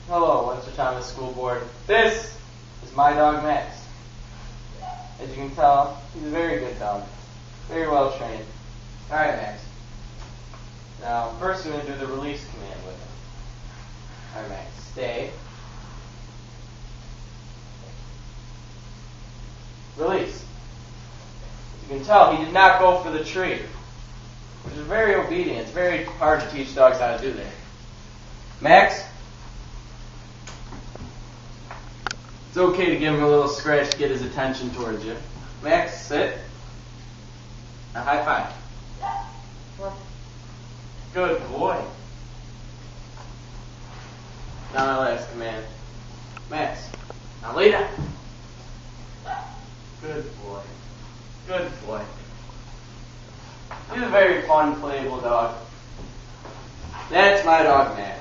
Hello, Mr. Thomas School Board. This is my dog Max. As you can tell, he's a very good dog. Very well trained. Alright, Max. Now, first we're going to do the release command with him. Alright, Max. Stay. Release. As you can tell, he did not go for the tree, which is very obedient. It's very hard to teach dogs how to do that. Max? It's okay to give him a little scratch to get his attention towards you. Max, sit. Now high five. Good boy. Now my last command. Max, now lay down. Good boy. Good boy. He's a very fun, playable dog. That's my dog, Max.